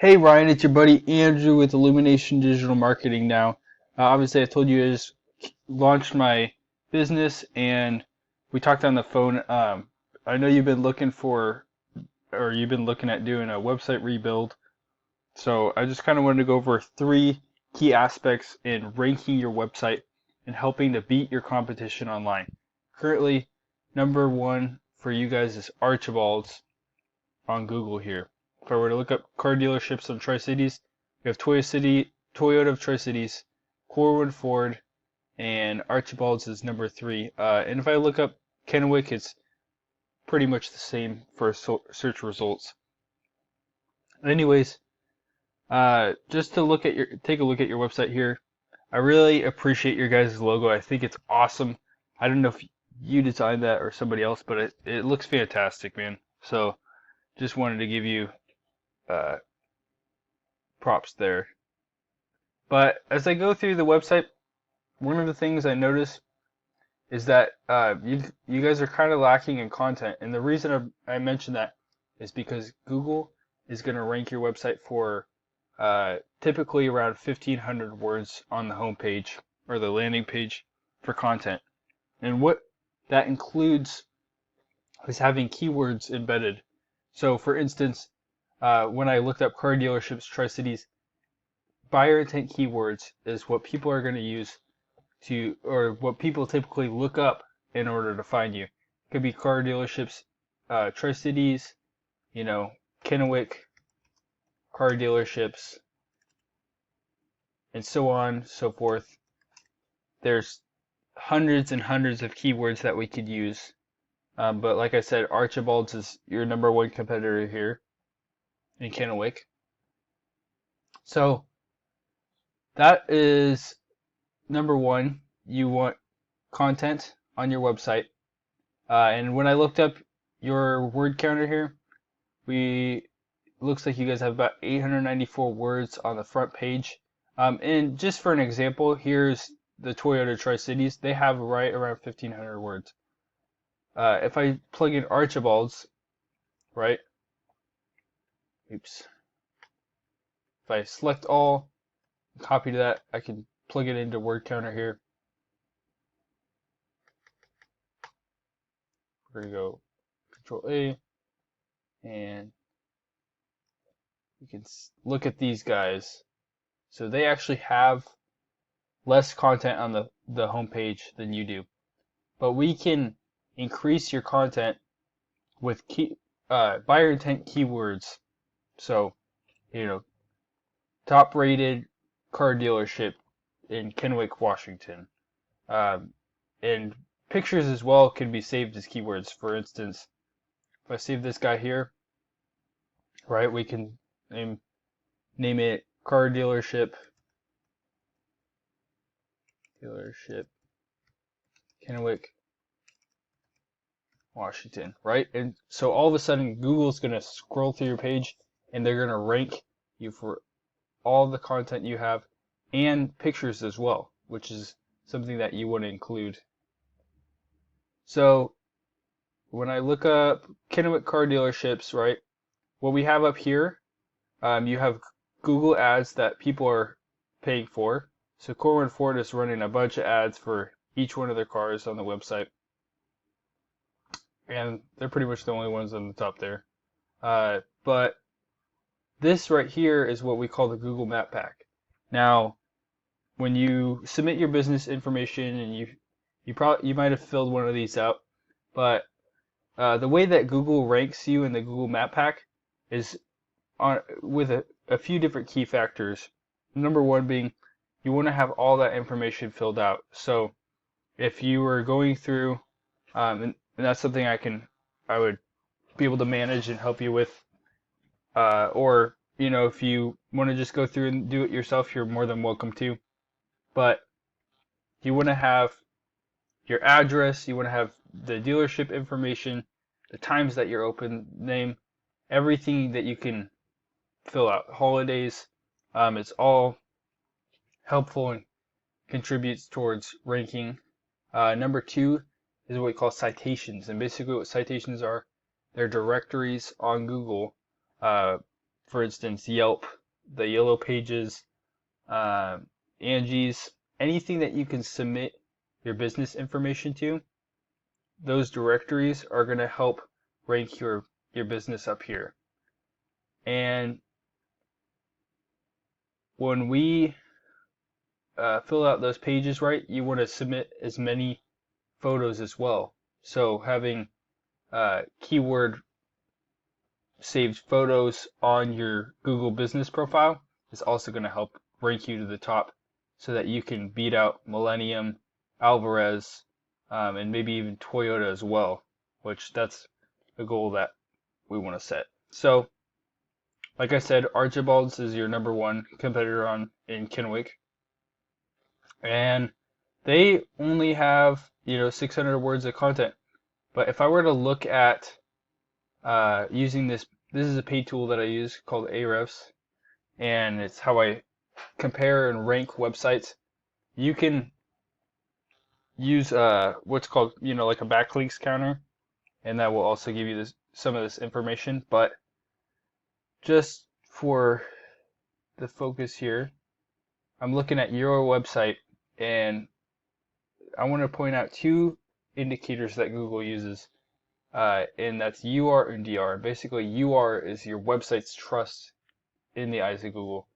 Hey Ryan, it's your buddy Andrew with Illumination Digital Marketing now. Obviously, I told you I just launched my business and we talked on the phone. I know you've been looking for, or you've been looking at doing a website rebuild. So I just kind of wanted to go over three key aspects in ranking your website and helping to beat your competition online. Currently, number one for you guys is Archibald's on Google here. If I were to look up car dealerships in Tri-Cities, we have Toyota of Tri-Cities, Corwin Ford, and Archibald's is number three. And if I look up Kennewick, it's pretty much the same for search results. Anyways, just to take a look at your website here. I really appreciate your guys' logo. I think it's awesome. I don't know if you designed that or somebody else, but it looks fantastic, man. So just wanted to give you uh, props there. But as I go through the website, one of the things I notice is that you guys are kind of lacking in content, and the reason I mention that is because Google is going to rank your website for typically around 1,500 words on the home page or the landing page for content, and what that includes is having keywords embedded. So, for instance, when I looked up car dealerships, Tri-Cities, buyer intent keywords is what people are going to use or what people typically look up in order to find you. It could be car dealerships, Tri-Cities, Kennewick, car dealerships, and so on, so forth. There's hundreds and hundreds of keywords that we could use. But like I said, Archibald's is your number one competitor here in Kennewick. So that is number one. You want content on your website. And when I looked up your word counter here, looks like you guys have about 894 words on the front page. And just for an example, here's the Toyota Tri-Cities. They have right around 1,500 words. If I plug in Archibald's, right? Oops. If I select all, copy that, I can plug it into word counter here. We're going to go Control A, and you can look at these guys. So they actually have less content on the home page than you do. But we can increase your content with buyer intent keywords. So, top rated car dealership in Kennewick, Washington. And pictures as well can be saved as keywords. For instance, if I save this guy here, right, we can name it car dealership Kennewick, Washington, right? And so all of a sudden Google's going to scroll through your page and they're going to rank you for all the content you have and pictures as well, which is something that you want to include. So when I look up Kennewick car dealerships, right, what we have up here, you have Google ads that people are paying for. So Corwin Ford is running a bunch of ads for each one of their cars on the website. And they're pretty much the only ones on the top there. But this right here is what we call the Google Map Pack. Now, when you submit your business information and you might have filled one of these out, but the way that Google ranks you in the Google Map Pack is with a few different key factors. Number one being you want to have all that information filled out. So if you were going through, and that's something I would be able to manage and help you with, or if you want to just go through and do it yourself, you're more than welcome to. But you want to have your address, you want to have the dealership information, the times that you're open, name, everything that you can fill out. Holidays, it's all helpful and contributes towards ranking. Number two is what we call citations, and basically what citations are, they're directories on Google for instance, Yelp, the Yellow Pages, Angie's, anything that you can submit your business information to, those directories are going to help rank your business up here. And when we fill out those pages right, you want to submit as many photos as well. So having keyword saved photos on your Google business profile is also going to help rank you to the top so that you can beat out Millennium, Alvarez, and maybe even Toyota as well, which that's a goal that we want to set. So, like I said, Archibald's is your number one competitor in Kennewick, and they only have 600 words of content. But if I were to look at using this is a paid tool that I use called Ahrefs, and it's how I compare and rank websites. You can use what's called like a backlinks counter, and that will also give you some of this information. But just for the focus here, I'm looking at your website, and I want to point out two indicators that Google uses, and that's UR and DR. Basically, UR is your website's trust in the eyes of Google,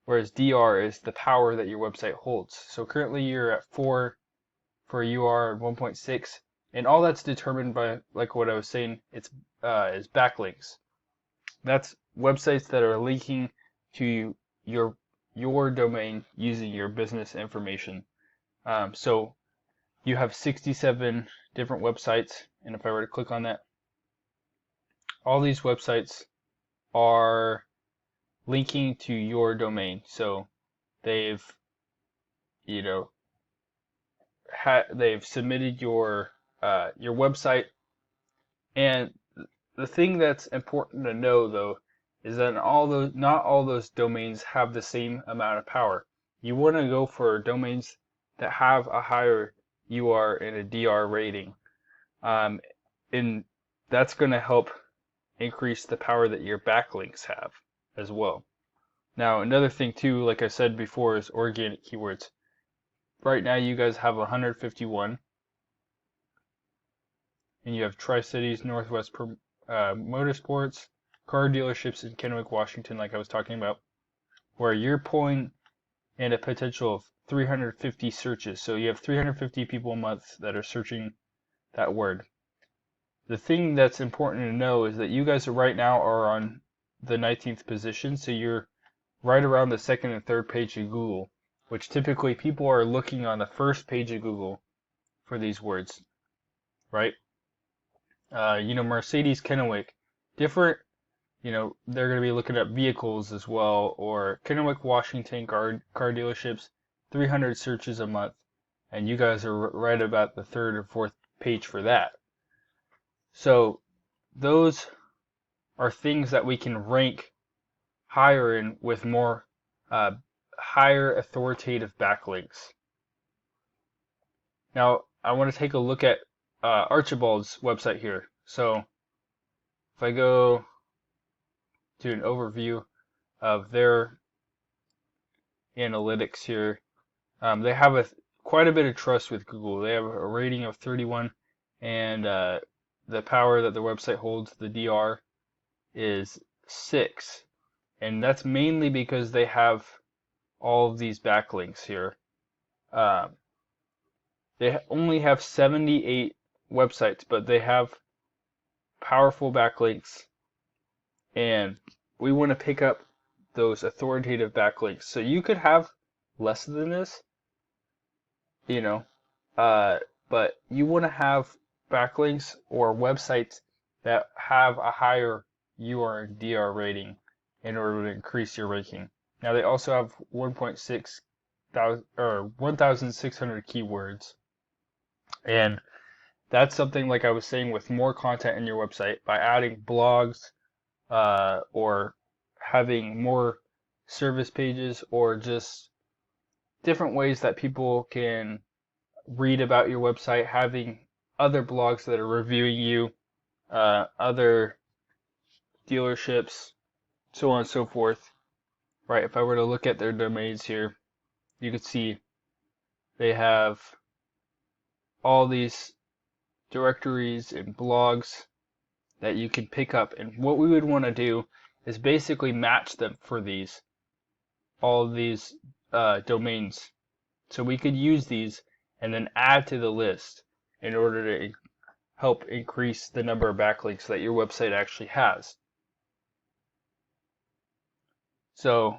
whereas DR is the power that your website holds. So currently you're at 4 for UR and 1.6, and all that's determined by, like what I was saying, is backlinks. That's websites that are linking to your domain using your business information. So you have 67 different websites, and if I were to click on that, all these websites are linking to your domain. So they've they've submitted your website, and the thing that's important to know though is that not all those domains have the same amount of power. You want to go for domains that have a higher UR and a DR rating, and that's going to help increase the power that your backlinks have as well. Now, another thing too, like I said before, is organic keywords. Right now you guys have 151, and you have Tri-Cities, Northwest Motorsports, car dealerships in Kennewick, Washington, like I was talking about, where you're pulling in a potential of 350 searches. So you have 350 people a month that are searching that word. The thing that's important to know is that you guys right now are on the 19th position, so you're right around the second and third page of Google, which typically people are looking on the first page of Google for these words, right? Mercedes Kennewick, different, they're going to be looking at vehicles as well, or Kennewick, Washington car dealerships, 300 searches a month, and you guys are right about the third or fourth page for that. So those are things that we can rank higher in with more higher authoritative backlinks. Now, I want to take a look at Archibald's website here. So if I go to an overview of their analytics here, they have quite a bit of trust with Google. They have a rating of 31, and the power that the website holds, the DR, is 6. And that's mainly because they have all of these backlinks here. They only have 78 websites, but they have powerful backlinks, and we want to pick up those authoritative backlinks. So you could have less than this, but you want to have backlinks or websites that have a higher UR and DR rating in order to increase your ranking. Now they also have 1,600 keywords, and that's something, like I was saying, with more content in your website, by adding blogs or having more service pages, or just different ways that people can read about your website, having other blogs that are reviewing you, other dealerships, so on and so forth. Right? If I were to look at their domains here, you could see they have all these directories and blogs that you can pick up. And what we would want to do is basically match them for all of these domains. So we could use these and then add to the list in order to help increase the number of backlinks that your website actually has. So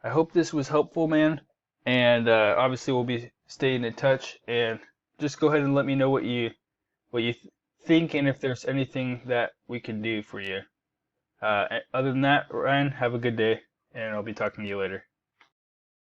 I hope this was helpful, man. And obviously we'll be staying in touch. And just go ahead and let me know what you think and if there's anything that we can do for you. Other than that, Ryan, have a good day, and I'll be talking to you later.